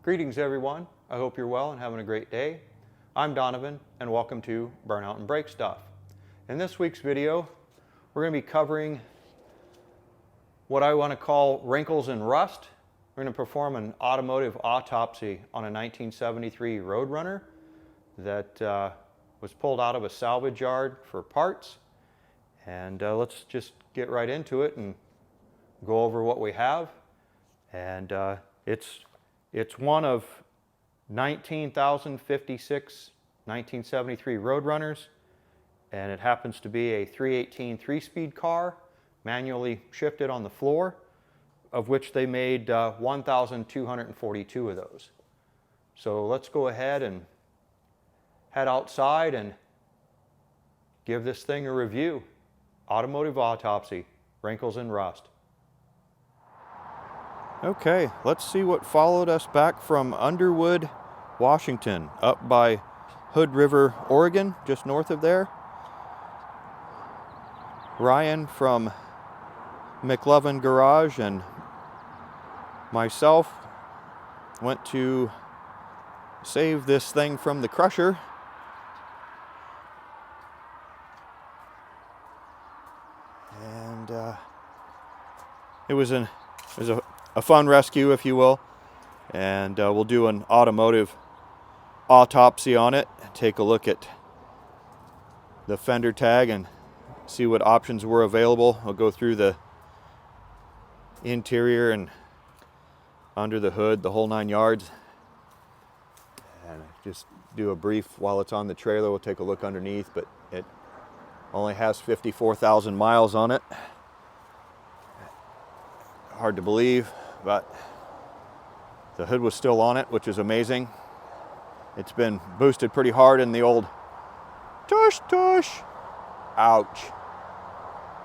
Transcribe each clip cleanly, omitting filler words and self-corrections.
Greetings everyone, I hope you're well and having a great day. I'm Donovan and welcome to Burnout and Brake Stuff. In this week's video, we're going to be covering what I want to call Wrinkles and Rust. We're going to perform an automotive autopsy on a 1973 Roadrunner that was pulled out of a salvage yard for parts. And let's just get right into it and go over what we have. And it's one of 19,056 1973 Roadrunners, and it happens to be a 318 3-speed car, manually shifted on the floor, of which they made 1,242 of those. So let's go ahead and head outside and give this thing a review. Automotive autopsy, Wrinkles and Rust. Okay, let's see what followed us back from Underwood, Washington, up by Hood River, Oregon, just north of there. Ryan from McLovin Garage and myself went to save this thing from the crusher. And it was a fun rescue, if you will, and we'll do an automotive autopsy on it, take a look at the fender tag and see what options were available. I'll go through the interior and under the hood, the whole 9 yards, and just do a brief while it's on the trailer. We'll take a look underneath, but it only has 54,000 miles on it. Hard to believe, but the hood was still on it, which is amazing. It's been boosted pretty hard in the old tush tush. Ouch.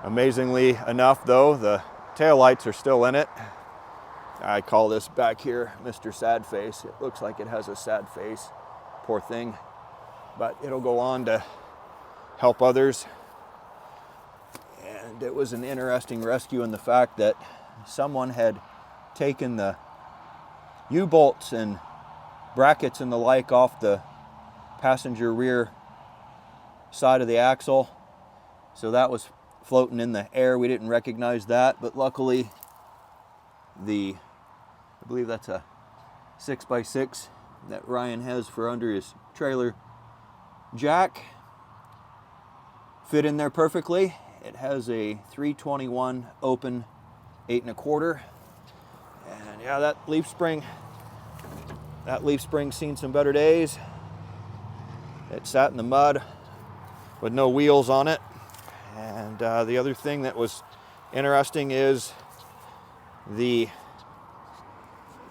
Amazingly enough though, the taillights are still in it. I call this back here Mr. Sad Face. It looks like it has a sad face, poor thing, but it'll go on to help others. And it was an interesting rescue in the fact that someone had taken the U-bolts and brackets and the like off the passenger rear side of the axle. So that was floating in the air. We didn't recognize that, but luckily I believe that's a 6x6 that Ryan has for under his trailer jack, fit in there perfectly. It has a 321 open 8 1/4, and yeah, that leaf spring's seen some better days. It sat in the mud with no wheels on it. And the other thing that was interesting is the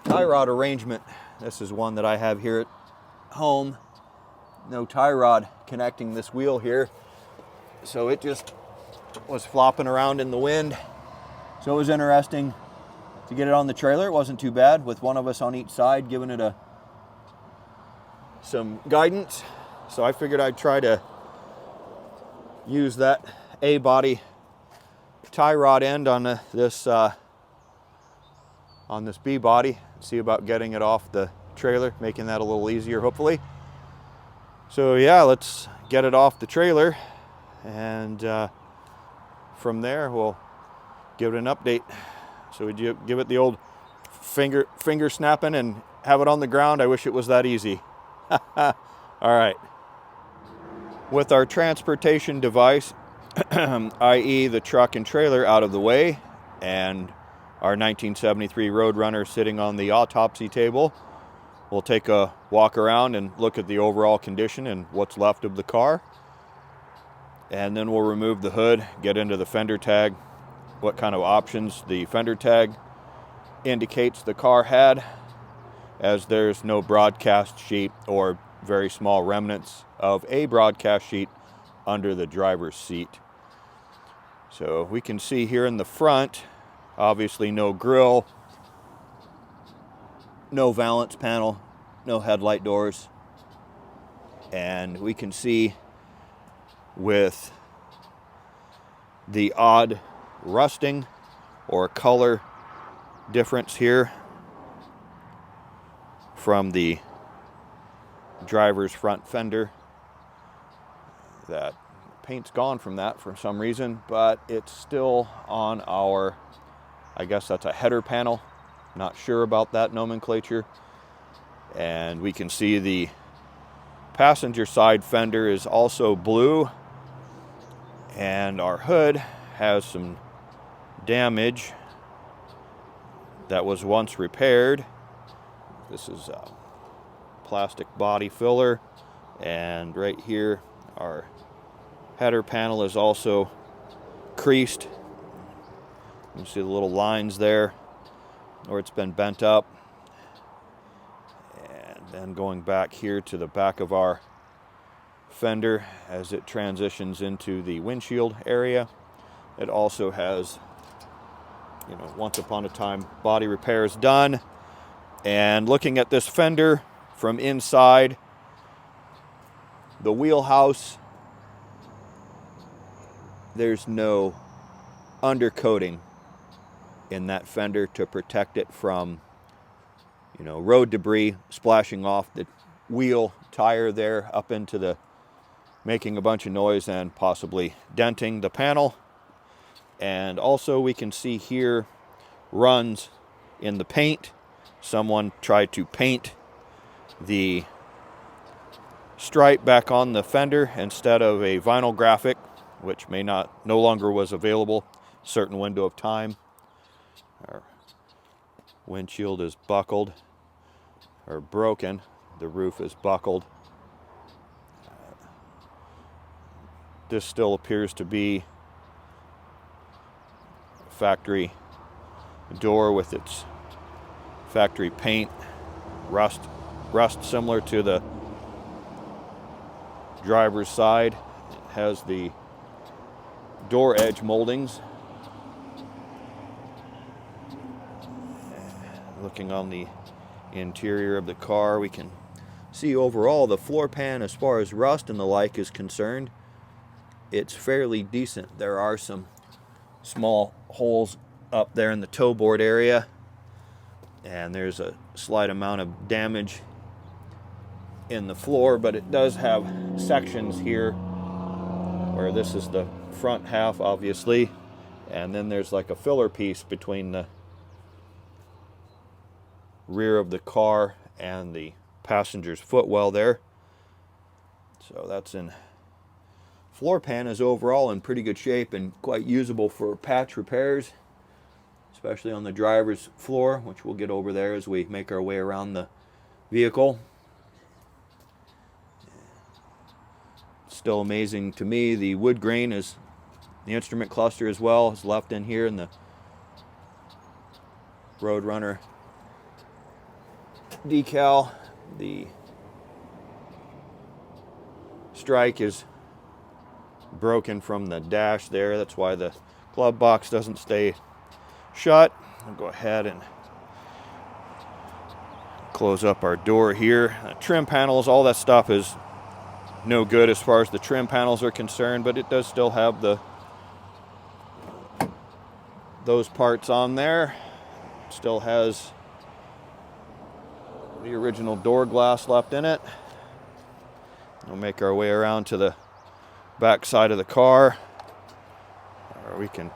tie rod arrangement. This is one that I have here at home. No tie rod connecting this wheel here, so it just was flopping around in the wind. So it was interesting to get it on the trailer. It wasn't too bad with one of us on each side giving it some guidance. So I figured I'd try to use that A-body tie rod end on this B-body. See about getting it off the trailer, making that a little easier hopefully. So yeah, let's get it off the trailer, and from there we'll give it an update. So we give it the old finger snapping and have it on the ground. I wish it was that easy. All right. With our transportation device, i.e. the truck and trailer, out of the way, and our 1973 Roadrunner sitting on the autopsy table, we'll take a walk around and look at the overall condition and what's left of the car. And then we'll remove the hood, get into the fender tag, what kind of options the fender tag indicates the car had, as there's no broadcast sheet or very small remnants of a broadcast sheet under the driver's seat. So we can see here in the front, obviously no grille, no valance panel, no headlight doors, and we can see with the odd rusting or color difference here from the driver's front fender. That paint's gone from that for some reason, but it's still on our, I guess that's a header panel. Not sure about that nomenclature. And we can see the passenger side fender is also blue, and our hood has some damage that was once repaired. This is a plastic body filler, and right here our header panel is also creased. You can see the little lines there where it's been bent up. And then going back here to the back of our fender as it transitions into the windshield area. It also has, you know, once upon a time body repairs done. And looking at this fender from inside, the wheelhouse, there's no undercoating in that fender to protect it from, you know, road debris splashing off the wheel tire there up into the, making a bunch of noise and possibly denting the panel. And also we can see here runs in the paint. Someone tried to paint the stripe back on the fender instead of a vinyl graphic, which no longer was available certain window of time. Our windshield is buckled or broken. The roof is buckled. This still appears to be a factory door with its factory paint, rust similar to the driver's side. It has the door edge moldings. Looking on the interior of the car, we can see overall the floor pan, as far as rust and the like is concerned, it's fairly decent. There are some small holes up there in the toe board area, and there's a slight amount of damage in the floor, but it does have sections here where this is the front half, obviously, and then there's like a filler piece between the rear of the car and the passenger's footwell there. So that's in, floor pan is overall in pretty good shape and quite usable for patch repairs, especially on the driver's floor, which we'll get over there as we make our way around the vehicle. Still amazing to me, the wood grain is, the instrument cluster as well is left in here, in the Roadrunner decal. The strike is broken from the dash there. That's why the glove box doesn't stay shut. I'll go ahead and close up our door here. Trim panels, all that stuff is no good as far as the trim panels are concerned, but it does still have those parts on there. Still has the original door glass left in it. We'll make our way around to the back side of the car, or we can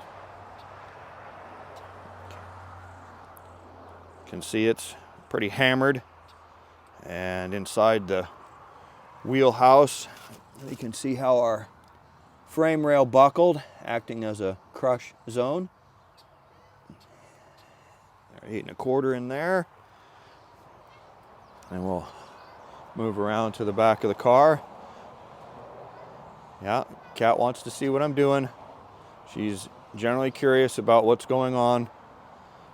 see it's pretty hammered. And inside the wheelhouse, you can see how our frame rail buckled, acting as a crush zone. 8 1/4 in there. And we'll move around to the back of the car. Yeah, Kat wants to see what I'm doing. She's generally curious about what's going on,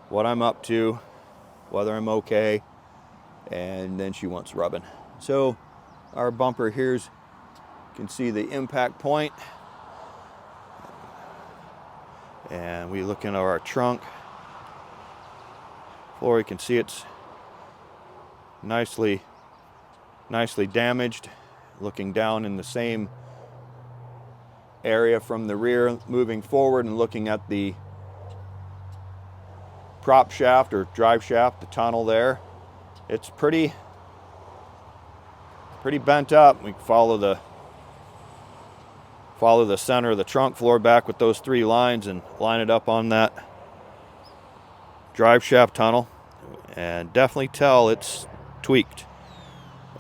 what I'm up to, whether I'm okay, and then she wants rubbing. So our bumper here's, you can see the impact point. And we look into our trunk floor, you can see it's nicely damaged. Looking down in the same area from the rear, moving forward and looking at the prop shaft or drive shaft, the tunnel there, it's pretty pretty bent up. We can follow the center of the trunk floor back with those 3 lines and line it up on that drive shaft tunnel, and definitely tell it's tweaked.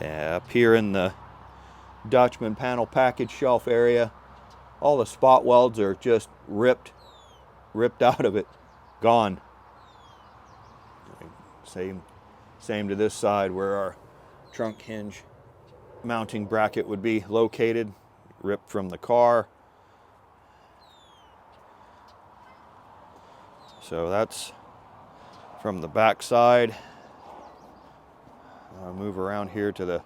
Up here in the Dutchman panel package shelf area, all the spot welds are just ripped out of it, gone. Same to this side where our trunk hinge mounting bracket would be located, ripped from the car. So that's from the back side. I'll move around here to the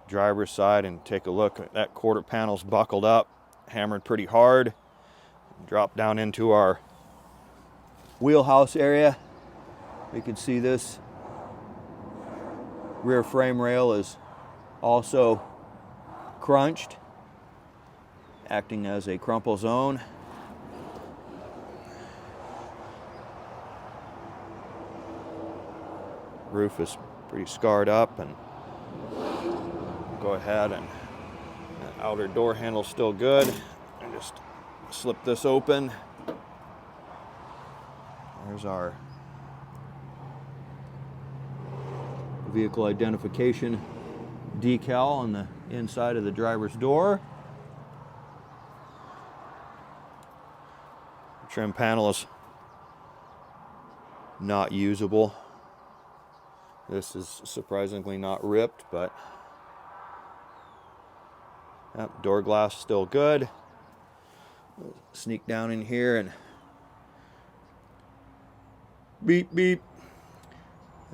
driver's side and take a look. That quarter panel's buckled up, hammered pretty hard. Drop down into our wheelhouse area. We can see this rear frame rail is also crunched, acting as a crumple zone. Roof is pretty scarred up, and go ahead, and the outer door handle's still good. And just slip this open. There's our vehicle identification decal on the inside of the driver's door. The trim panel is not usable. This is surprisingly not ripped, but yep, door glass still good. We'll sneak down in here and beep beep.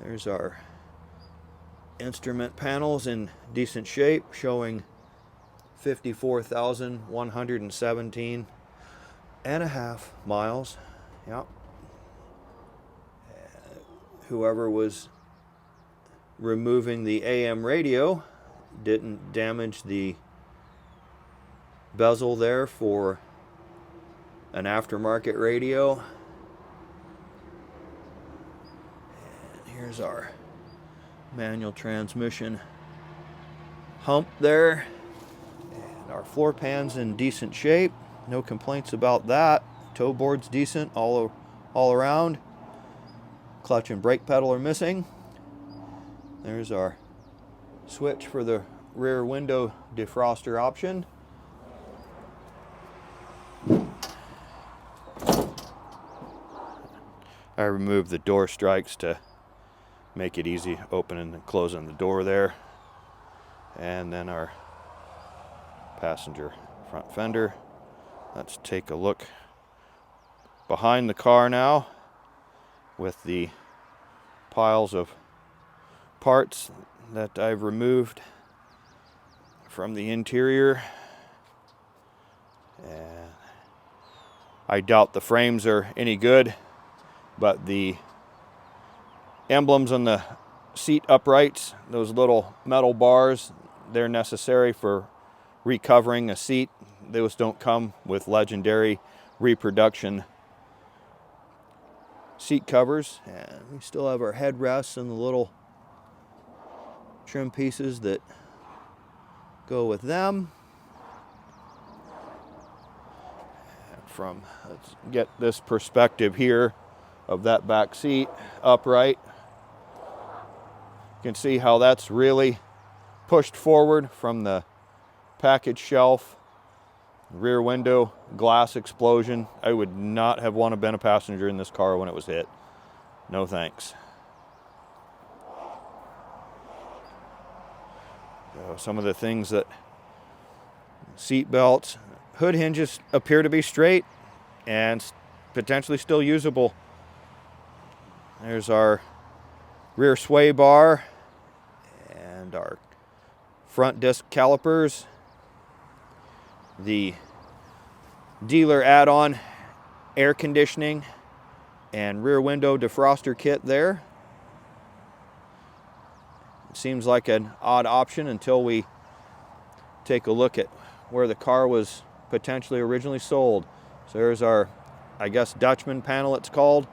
There's our instrument panels in decent shape, showing 54,117.5 miles. Yep. Whoever was removing the AM radio didn't damage the bezel there for an aftermarket radio. And here's our manual transmission hump there. And our floor pan's in decent shape. No complaints about that. Toe board's decent all around. Clutch and brake pedal are missing. There's our switch for the rear window defroster option. I removed the door strikes to make it easy opening and closing the door there. And then our passenger front fender. Let's take a look behind the car now with the piles of parts that I've removed from the interior. And I doubt the frames are any good, but the emblems on the seat uprights, those little metal bars, they're necessary for recovering a seat. Those don't come with legendary reproduction seat covers. And we still have our headrests and the little trim pieces that go with them. And let's get this perspective here of that back seat upright. You can see how that's really pushed forward from the package shelf. Rear window glass explosion. I would not have wanted to been a passenger in this car when it was hit. No thanks. So some of the things that seat belts, hood hinges appear to be straight and potentially still usable. There's our rear sway bar and our front disc calipers. The dealer add-on air conditioning and rear window defroster kit there. It seems like an odd option until we take a look at where the car was potentially originally sold. So there's our, I guess, Dutchman panel it's called,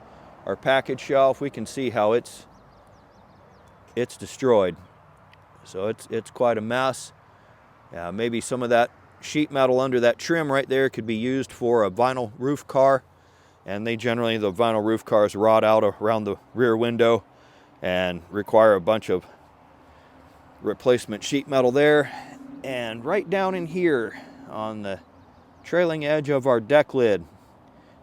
our package shelf. We can see how it's destroyed. So it's quite a mess. Maybe some of that sheet metal under that trim right there could be used for a vinyl roof car. And the vinyl roof cars rot out around the rear window and require a bunch of replacement sheet metal there. And right down in here on the trailing edge of our deck lid,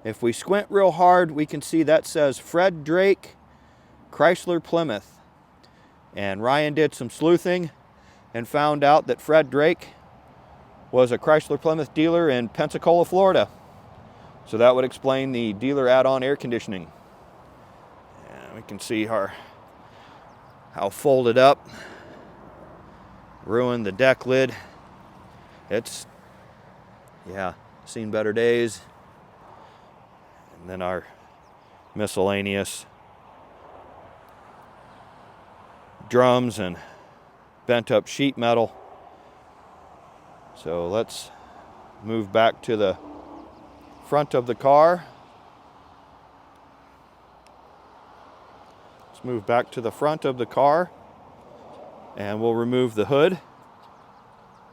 if we squint real hard, we can see that says Fred Drake, Chrysler Plymouth. And Ryan did some sleuthing and found out that Fred Drake was a Chrysler Plymouth dealer in Pensacola, Florida. So that would explain the dealer add-on air conditioning. And we can see how folded up, ruined the deck lid. It's, seen better days. And then our miscellaneous drums and bent up sheet metal. So let's move back to the front of the car. Let's move back to the front of the car and we'll remove the hood.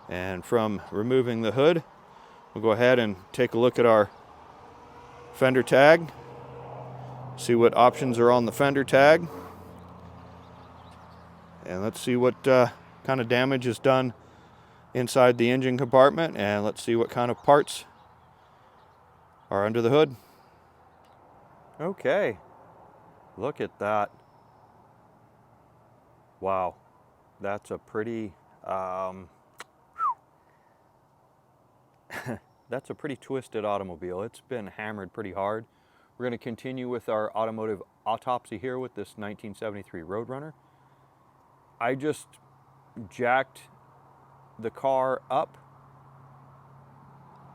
And from removing the hood, we'll go ahead and take a look at our fender tag, see what options are on the fender tag, and let's see what kind of damage is done inside the engine compartment, and let's see what kind of parts are under the hood. Okay, look at that. Wow, that's a pretty that's a pretty twisted automobile. It's been hammered pretty hard. We're going to continue with our automotive autopsy here with this 1973 Roadrunner. I just jacked the car up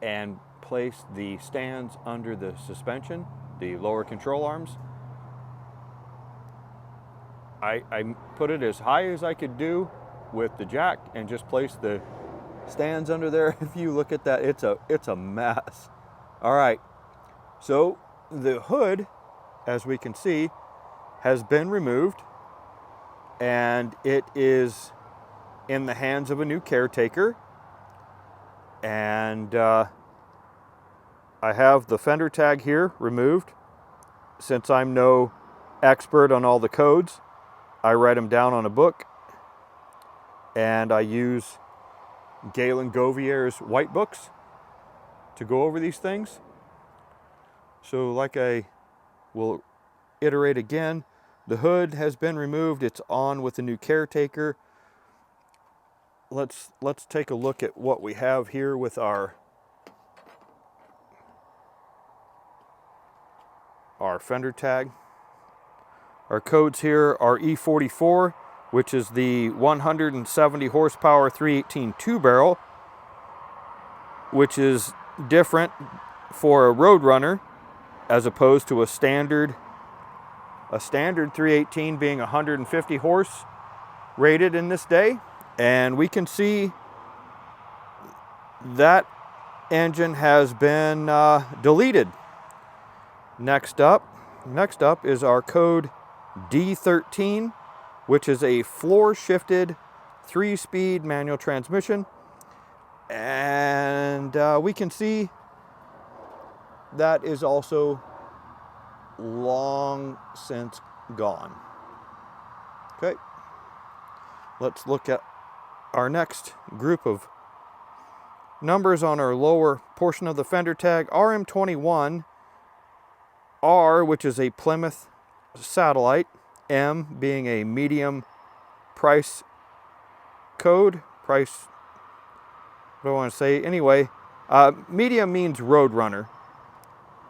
and placed the stands under the suspension, the lower control arms. I put it as high as I could do with the jack and just placed the stands under there. If you look at that, it's a mess. All right, so the hood, as we can see, has been removed, and it is in the hands of a new caretaker. And I have the fender tag here removed. Since I'm no expert on all the codes, I write them down on a book, and I use Galen Govier's white books to go over these things. So like I will iterate again, the hood has been removed. It's on with the new caretaker. Let's take a look at what we have here with our fender tag. Our codes here are E44, which is the 170 horsepower 318 two-barrel, which is different for a Roadrunner as opposed to a standard 318 being 150 horse rated in this day. And we can see that engine has been deleted. Next up is our code D13, which is a floor-shifted 3-speed manual transmission. And we can see that is also long since gone. Okay, let's look at our next group of numbers on our lower portion of the fender tag. RM21, R, which is a Plymouth Satellite, M being a medium price code, what do I want to say? Anyway, medium means Roadrunner.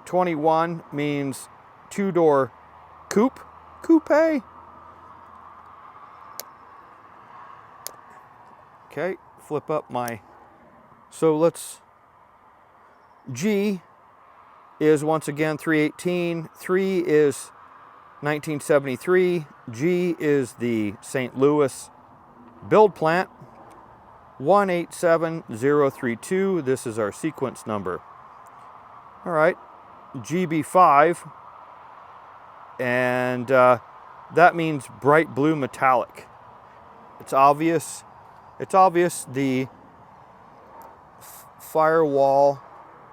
21 means two-door coupe. Okay, flip up my, so G is once again 318, 3 is 1973, G is the St. Louis build plant, 187032, this is our sequence number. All right, GB5, and that means bright blue metallic. It's obvious the firewall,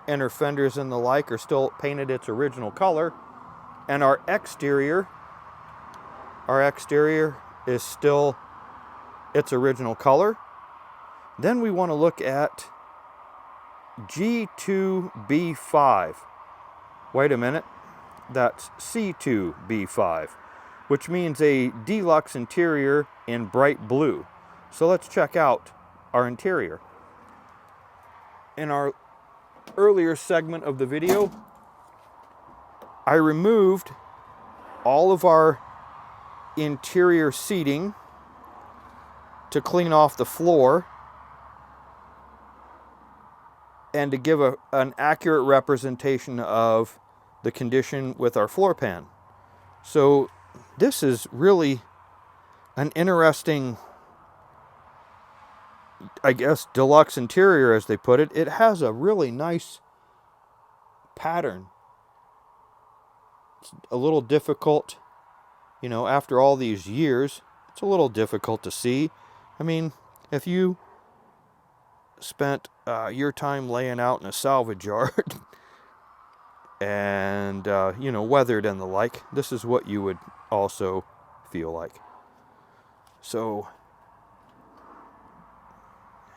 inner fenders and the like are still painted its original color, and our exterior is still its original color. Then we want to look at G2B5. Wait a minute, that's C2B5, which means a deluxe interior in bright blue. So let's check out our interior. In our earlier segment of the video, I removed all of our interior seating to clean off the floor and to give an accurate representation of the condition with our floor pan. So this is really an interesting, I guess, deluxe interior, as they put it. It has a really nice pattern. It's a little difficult, you know, after all these years, it's a little difficult to see. I mean, if you spent your time laying out in a salvage yard and, you know, weathered and the like, this is what you would also feel like. So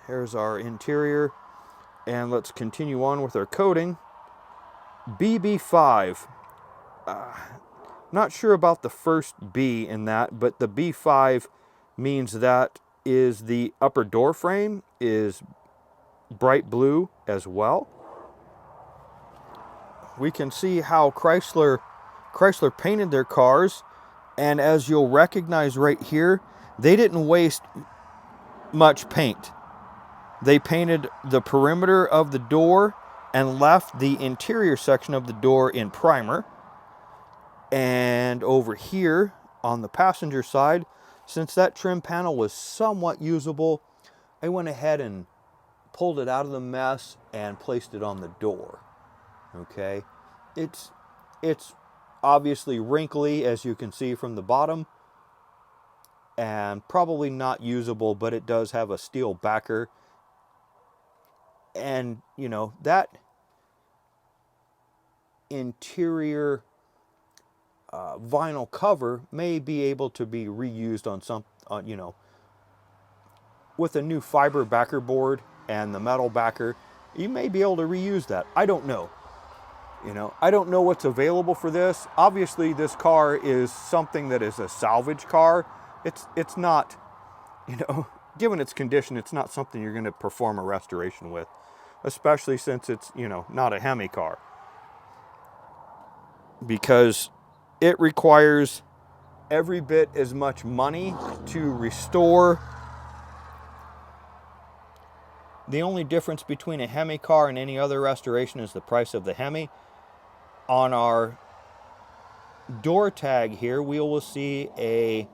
here's our interior, and let's continue on with our coating. BB5. Not sure about the first B in that, but the B5 means that is the upper door frame is bright blue as well. We can see how Chrysler painted their cars, and as you'll recognize right here, they didn't waste much paint. They painted the perimeter of the door and left the interior section of the door in primer. And over here on the passenger side, since that trim panel was somewhat usable, I went ahead and pulled it out of the mess and placed it on the door. Okay, it's obviously wrinkly, as you can see from the bottom, and probably not usable, but it does have a steel backer. And you know, that interior vinyl cover may be able to be reused on some, you know, with a new fiber backer board and the metal backer, you may be able to reuse that. I don't know. You know, I don't know what's available for this. Obviously, this car is something that is a salvage car. It's not, you know, given its condition, it's not something you're going to perform a restoration with, especially since it's, you know, not a Hemi car, because it requires every bit as much money to restore. The only difference between a Hemi car and any other restoration is the price of the Hemi. On our door tag here, we will see a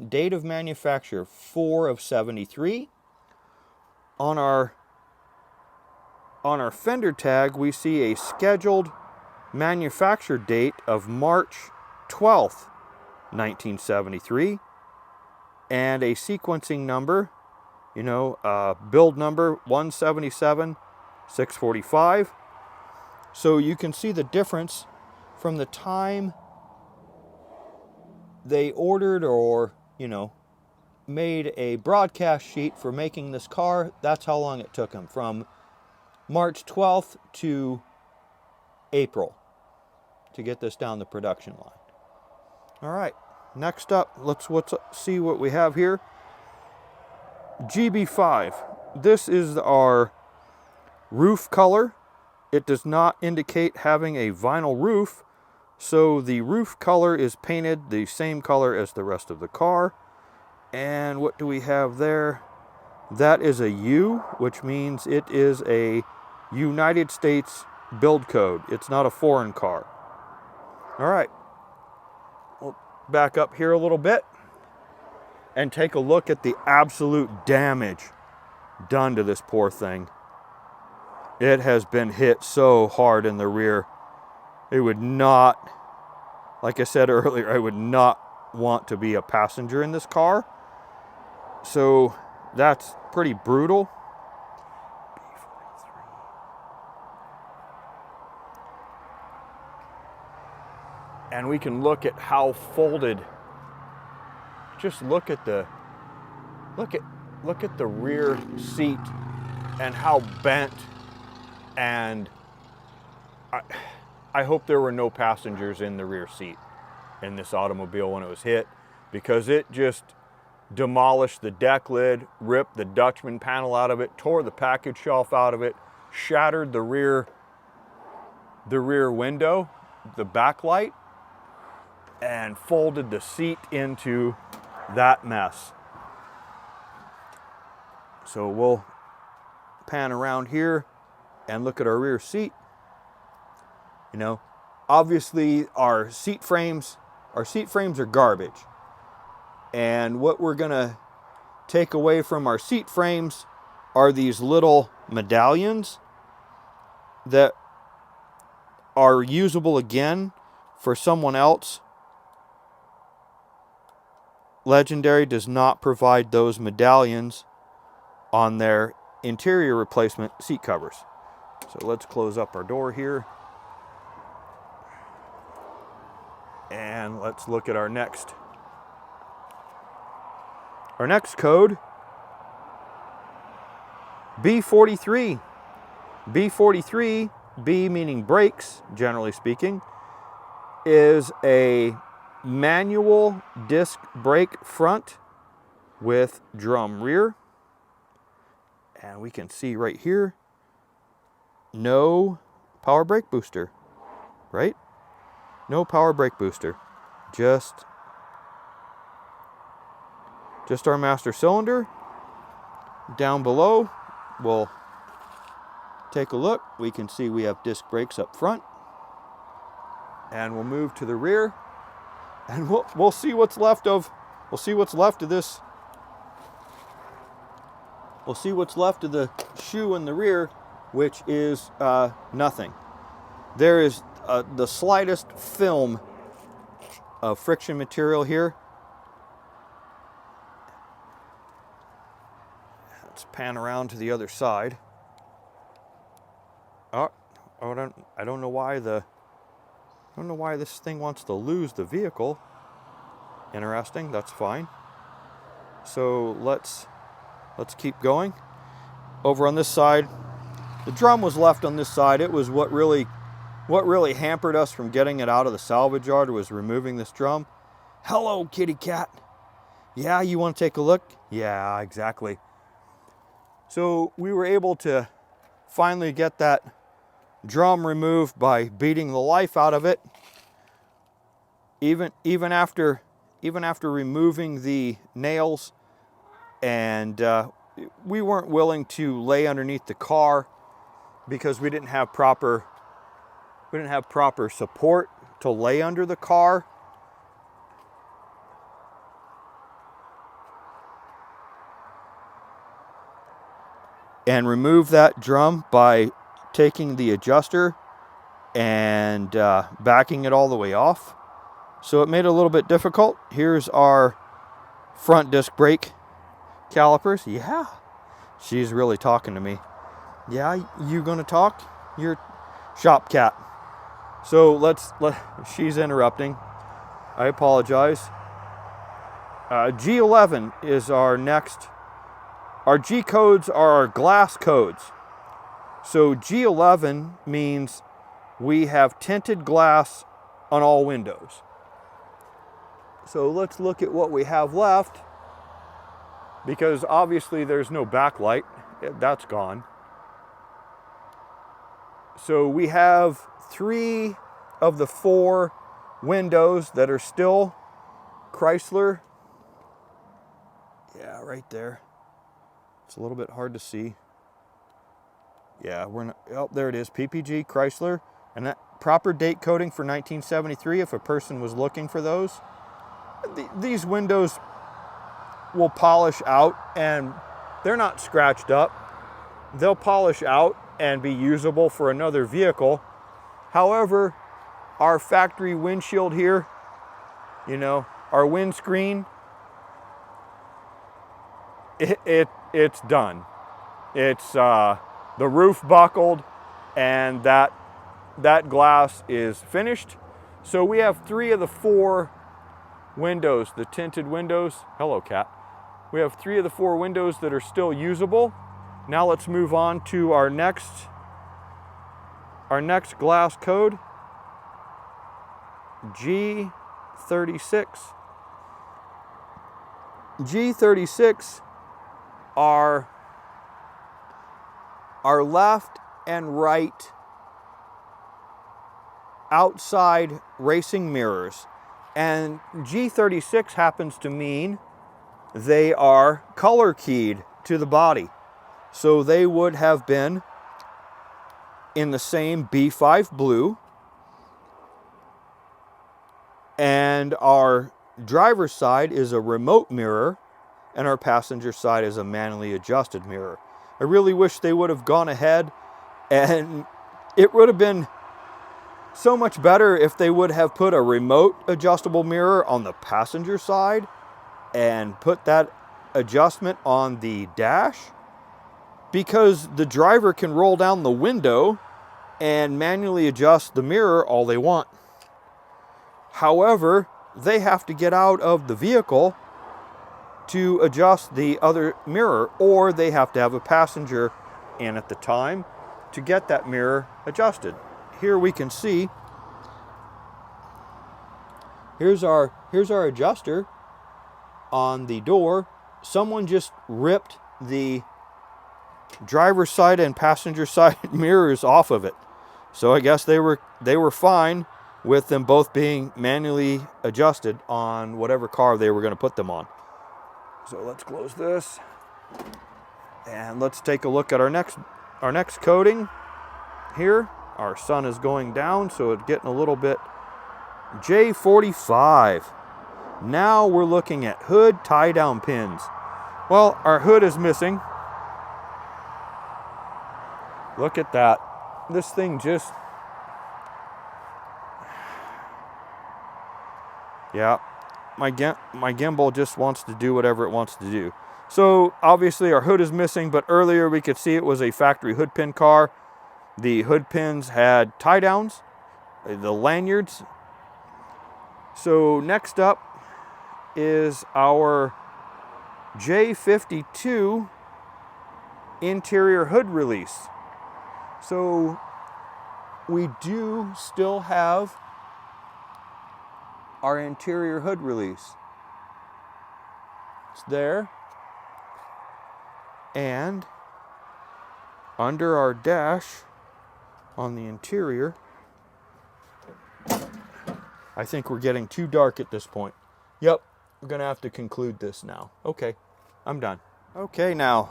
date of manufacture 4 of 73. On our fender tag, we see a scheduled manufacture date of March 12th, 1973, and a sequencing number, you know, build number 177-645. So you can see the difference from the time they ordered or, you know, made a broadcast sheet for making this car. That's how long it took them, from March 12th to April, to get this down the production line. All right, next up, let's see what we have here. GB5. This is our roof color. It does not indicate having a vinyl roof, so the roof color is painted the same color as the rest of the car. And what do we have there? That is a U, which means it is a United States build code. It's not a foreign car. All right, we'll back up here a little bit and take a look at the absolute damage done to this poor thing. It has been hit so hard in the rear. It would not, like I said earlier, I would not want to be a passenger in this car. So that's pretty brutal. And we can look at how folded. Just look at the rear seat and how bent. And I hope there were no passengers in the rear seat in this automobile when it was hit, because it just demolished the deck lid, ripped the Dutchman panel out of it, tore the package shelf out of it, shattered the rear window, the backlight, and folded the seat into that mess. So we'll pan around here and look at our rear seat. You know, obviously our seat frames are garbage. And what we're gonna take away from our seat frames are these little medallions that are usable again for someone else. Legendary does not provide those medallions on their interior replacement seat covers. So let's close up our door here. And let's look at our next code, B43. B43, B meaning brakes, generally speaking, is a manual disc brake front with drum rear. And we can see right here, no power brake booster, right? No power brake booster, just our master cylinder. Down below, we'll take a look. We can see we have disc brakes up front. And we'll move to the rear, and we'll see what's left of this. We'll see what's left of the shoe in the rear, which is nothing. There is the slightest film of friction material here. Let's pan around to the other side. Oh, I don't know why this thing wants to lose the vehicle. Interesting, that's fine. So let's keep going. Over on this side, the drum was left on this side. It was what really hampered us from getting it out of the salvage yard, was removing this drum. Hello, kitty cat. Yeah, you want to take a look? Yeah, exactly. So we were able to finally get that drum removed by beating the life out of it. Even after removing the nails, and we weren't willing to lay underneath the car because we didn't have proper support to lay under the car. And remove that drum by taking the adjuster and backing it all the way off. So it made it a little bit difficult. Here's our front disc brake calipers. Yeah, she's really talking to me. Yeah, you gonna talk? You're shop cat. So she's interrupting. I apologize. G11 is our next. Our G codes are our glass codes. So G11 means we have tinted glass on all windows. So let's look at what we have left, because obviously there's no backlight. That's gone. So we have 3 of the 4 windows that are still Chrysler. Yeah, right there. It's a little bit hard to see. Yeah, there it is, PPG Chrysler, and that proper date coding for 1973 if a person was looking for those. These windows will polish out, and they're not scratched up. They'll polish out and be usable for another vehicle. However, our factory windshield here, our windscreen, it's done. It's the roof buckled, and that glass is finished. So we have 3 of the 4 windows, the tinted windows. Hello, cat. We have 3 of the 4 windows that are still usable. Now let's move on to our next glass code, G36. G36 are our left and right outside racing mirrors. And G36 happens to mean they are color keyed to the body. So they would have been in the same B5 blue, and our driver's side is a remote mirror, and our passenger side is a manually adjusted mirror. I really wish they would have gone ahead, and it would have been so much better if they would have put a remote adjustable mirror on the passenger side and put that adjustment on the dash, because the driver can roll down the window and manually adjust the mirror all they want. However, they have to get out of the vehicle to adjust the other mirror, or they have to have a passenger in at the time to get that mirror adjusted. Here we can see, here's our adjuster on the door. Someone just ripped the driver's side and passenger side mirrors off of it. So I guess they were fine with them both being manually adjusted on whatever car they were going to put them on. So let's close this, and let's take a look at our next coating here. Our sun is going down, so it's getting a little bit. J45. Now we're looking at hood tie-down pins. Well, our hood is missing. Look at that. This thing just... yeah, my gimbal just wants to do whatever it wants to do. So obviously our hood is missing, but earlier we could see it was a factory hood pin car. The hood pins had tie downs, the lanyards. So next up is our J52 interior hood release. So we do still have our interior hood release. It's there. And under our dash on the interior, I think we're getting too dark at this point. Yep, we're gonna have to conclude this now. Okay, I'm done. Okay, now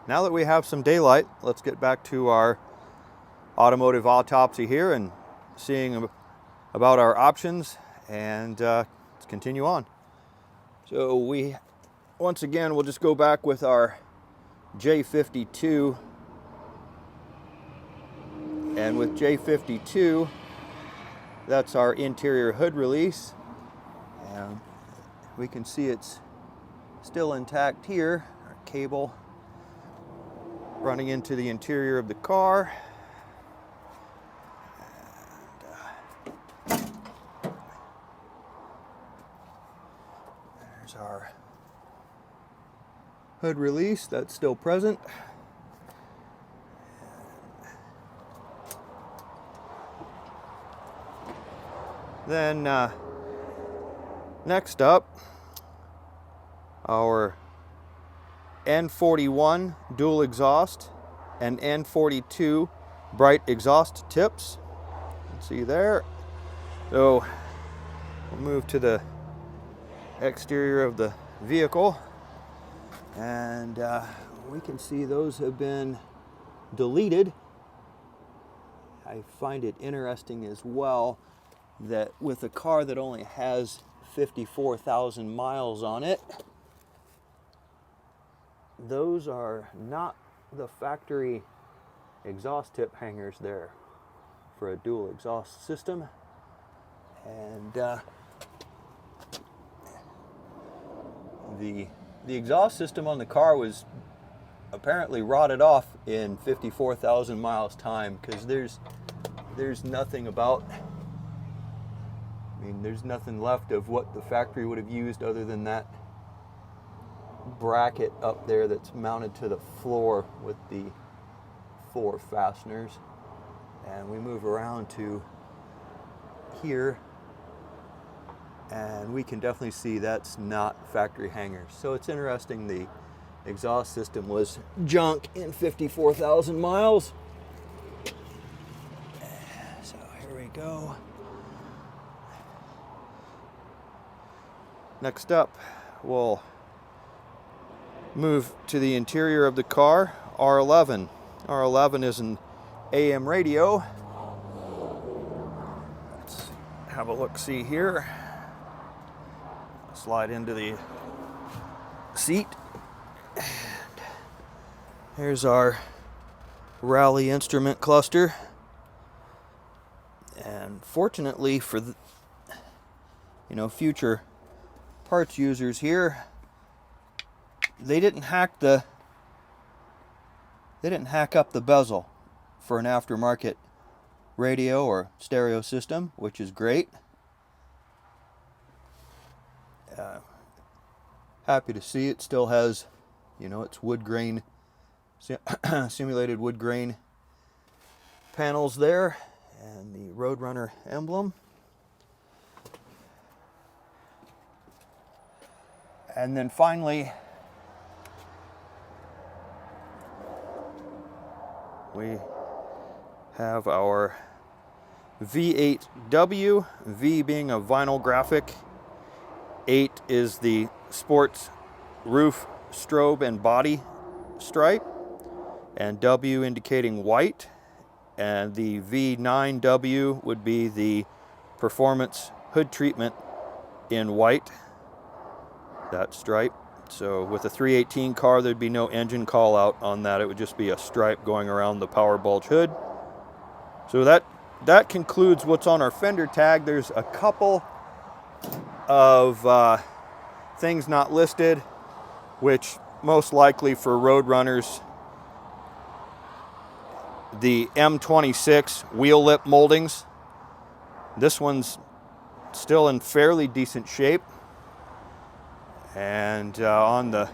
that we have some daylight, let's get back to our automotive autopsy here and seeing about our options, and let's continue on. So once again, we'll just go back with our J52, and with J52, that's our interior hood release, and we can see it's still intact here. Our cable running into the interior of the car. There's our hood release, that's still present. Then next up, our N41 dual exhaust and N42 bright exhaust tips. Let's see there. So we'll move to the exterior of the vehicle, and we can see those have been deleted. I find it interesting as well that with a car that only has 54,000 miles on it, those are not the factory exhaust tip hangers there for a dual exhaust system. And the the exhaust system on the car was apparently rotted off in 54,000 miles time, because there's nothing about, I mean, there's nothing left of what the factory would have used other than that bracket up there that's mounted to the floor with the 4 fasteners. And we move around to here, and we can definitely see that's not factory hangers. So it's interesting, the exhaust system was junk in 54,000 miles. So here we go. Next up, we'll move to the interior of the car. R11. R11 is an AM radio. Let's have a look-see here. Slide into the seat. And here's our Rally instrument cluster. And fortunately for the, future parts users here, they didn't hack up the bezel for an aftermarket radio or stereo system, which is great. Happy to see it still has, its wood grain, simulated wood grain panels there, and the Roadrunner emblem. And then finally, we have our V8W, V being a vinyl graphic, 8 is the sports roof strobe and body stripe, and W indicating white, and the V9W would be the performance hood treatment in white, that stripe. So with a 318 car, there'd be no engine call out on that. It would just be a stripe going around the power bulge hood. So that concludes what's on our fender tag. There's a couple of things not listed, which most likely for Roadrunners, the M26 wheel lip moldings. This one's still in fairly decent shape. And on the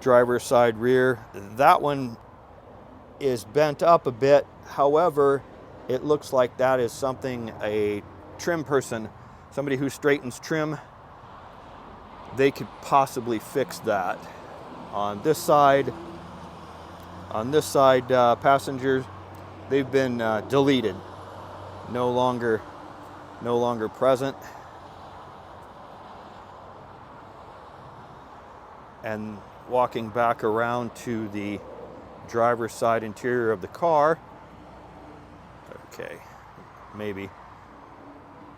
driver's side rear, that one is bent up a bit. However, it looks like that is something a trim person, somebody who straightens trim, they could possibly fix that. On this side, passengers, they've been deleted, no longer present. And walking back around to the driver's side interior of the car. Okay, maybe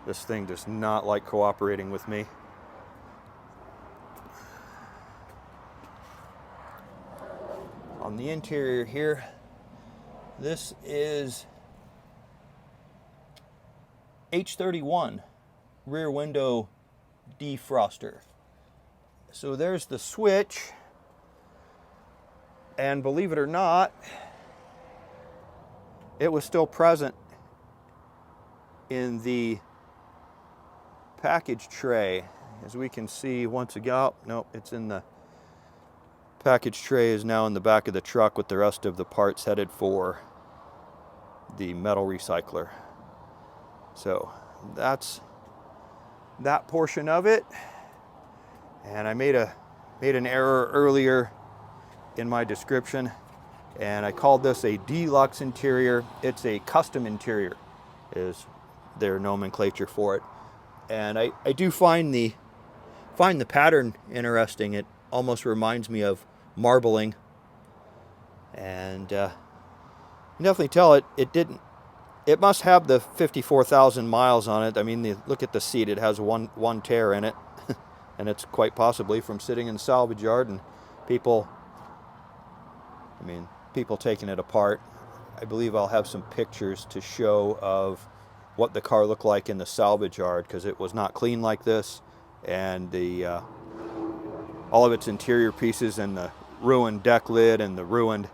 this thing does not like cooperating with me. On the interior here, this is H31 rear window defroster. So there's the switch, and believe it or not, it was still present in the package tray. As we can see once again, nope, it's in the package tray is now in the back of the truck with the rest of the parts headed for the metal recycler. So that's that portion of it. And I made an error earlier in my description, and I called this a deluxe interior. It's a custom interior, is their nomenclature for it. And I do find the pattern interesting. It almost reminds me of marbling, and you can definitely tell it must have the 54,000 miles on it. I mean, look at the seat; it has one tear in it. And it's quite possibly from sitting in the salvage yard and people taking it apart. I believe I'll have some pictures to show of what the car looked like in the salvage yard, because it was not clean like this. and the all of its interior pieces, and the ruined deck lid and the ruined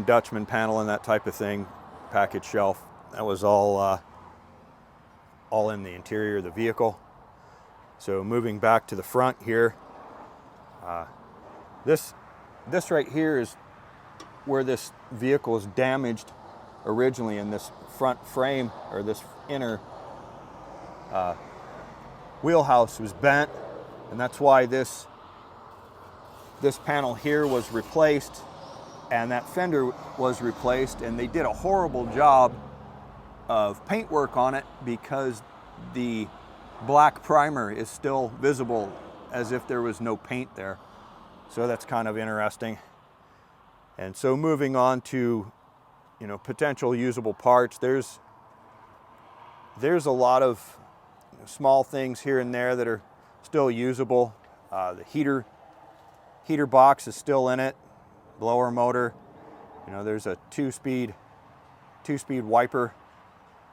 Dutchman panel and that type of thing, package shelf. That was all in the interior of the vehicle. So moving back to the front here, this right here is where this vehicle is damaged originally, in this front frame, or this inner wheelhouse was bent, and that's why this panel here was replaced, and that fender was replaced, and they did a horrible job of paintwork on it because the black primer is still visible as if there was no paint there. So that's kind of interesting. And so moving on to, you know, potential usable parts, there's a lot of small things here and there that are still usable. The heater box is still in it, blower motor. You know, there's a two-speed wiper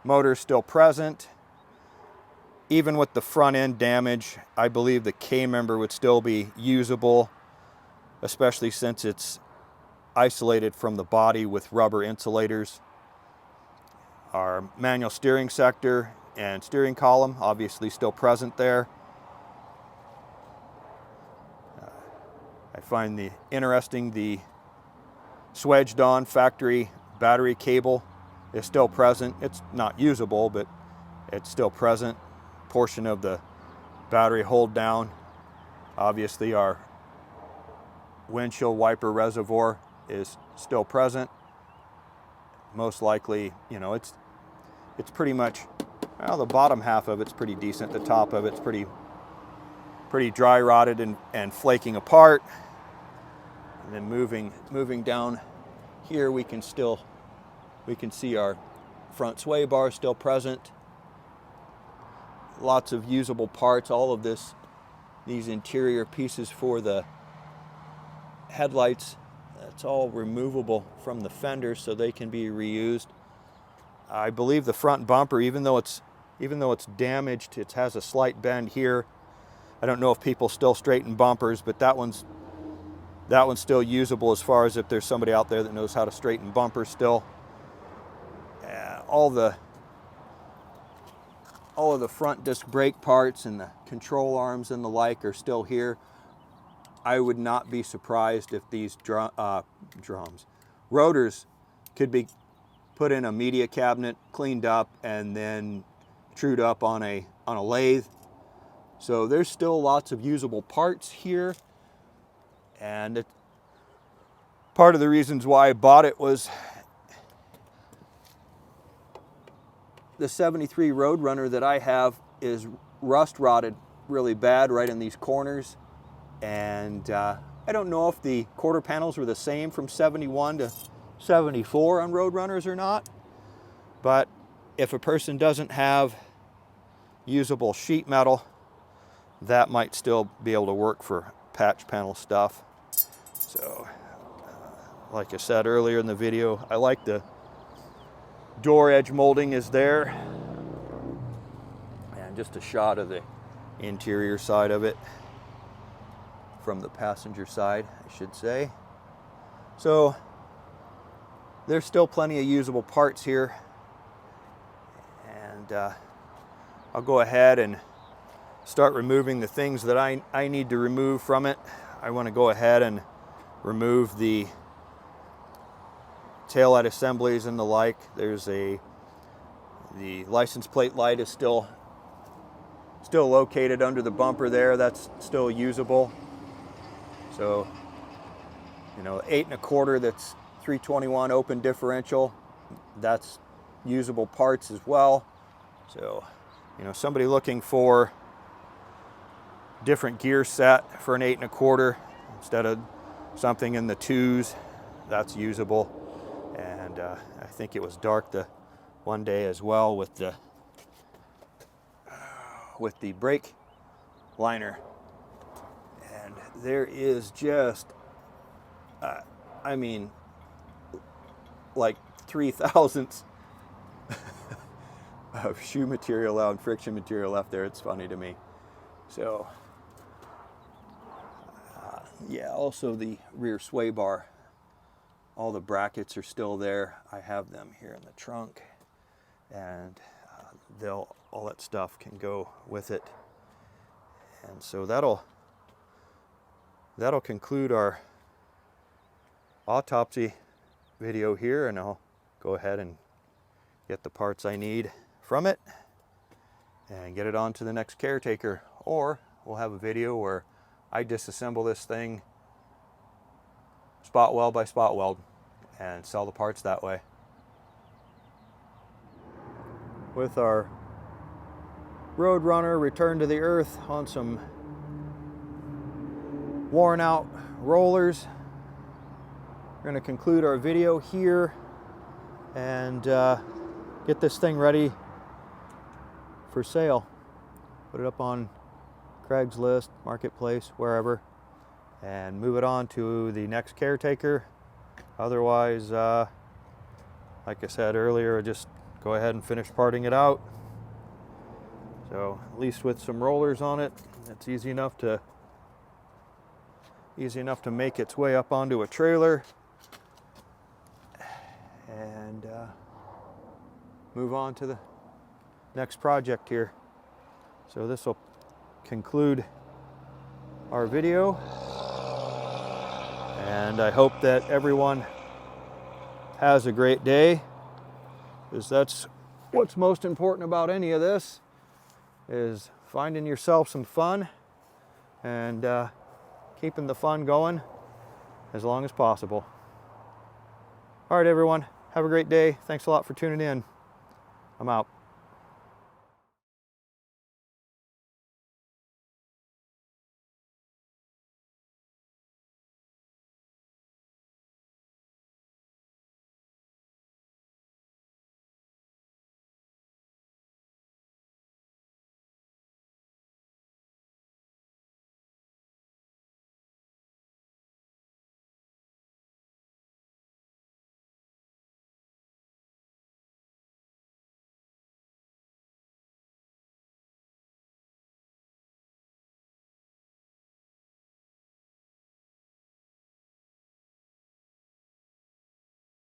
motor still present. Even with the front end damage, I believe the K-member would still be usable, especially since it's isolated from the body with rubber insulators. Our manual steering sector and steering column obviously still present there. I find the swedged on factory battery cable is still present. It's not usable, but it's still present. Portion of the battery hold down. Obviously our windshield wiper reservoir is still present. Most likely, you know, it's pretty much, well, the bottom half of it's pretty decent. The top of it's pretty dry rotted and flaking apart. And then moving down here, we can see our front sway bar still present. Lots of usable parts. All of these interior pieces for the headlights, it's all removable from the fender, so they can be reused. I believe the front bumper, even though it's damaged, it has a slight bend here. I don't know if people still straighten bumpers, but that one's still usable, as far as if there's somebody out there that knows how to straighten bumpers still. All of the front disc brake parts and the control arms and the like are still here. I would not be surprised if these rotors could be put in a media cabinet, cleaned up, and then trued up on a lathe. So there's still lots of usable parts here, and part of the reasons why I bought it was the 73 Roadrunner that I have is rust rotted really bad right in these corners. And I don't know if the quarter panels were the same from 71 to 74 on Roadrunners or not. But if a person doesn't have usable sheet metal, that might still be able to work for patch panel stuff. So, like I said earlier in the video, I like the door edge molding is there. And just a shot of the interior side of it, from the passenger side, I should say. So there's still plenty of usable parts here, and I'll go ahead and start removing the things that I need to remove from it. I want to go ahead and remove the taillight assemblies and the like. There's the license plate light is still located under the bumper there. That's still usable. So, you know, 8 1/4, that's 321 open differential. That's usable parts as well. So, you know, somebody looking for different gear set for an 8 1/4 instead of something in the 2s, that's usable. And I think it was dark the one day as well with the brake liner. And there is just, I mean, like 3 thousandths of shoe material and friction material left there. It's funny to me. So yeah, also the rear sway bar, all the brackets are still there. I have them here in the trunk, and all that stuff can go with it. And so that'll conclude our autopsy video here, and I'll go ahead and get the parts I need from it and get it on to the next caretaker. Or we'll have a video where I disassemble this thing spot weld by spot weld and sell the parts that way. With our Roadrunner returned to the earth on some worn out rollers, we're going to conclude our video here and get this thing ready for sale. Put it up on Craigslist, Marketplace, wherever, and move it on to the next caretaker. Otherwise, like I said earlier, just go ahead and finish parting it out. So at least with some rollers on it, it's easy enough to make its way up onto a trailer and move on to the next project here. So this will conclude our video, and I hope that everyone has a great day, because that's what's most important about any of this, is finding yourself some fun and keeping the fun going as long as possible. All right, everyone, have a great day. Thanks a lot for tuning in. I'm out.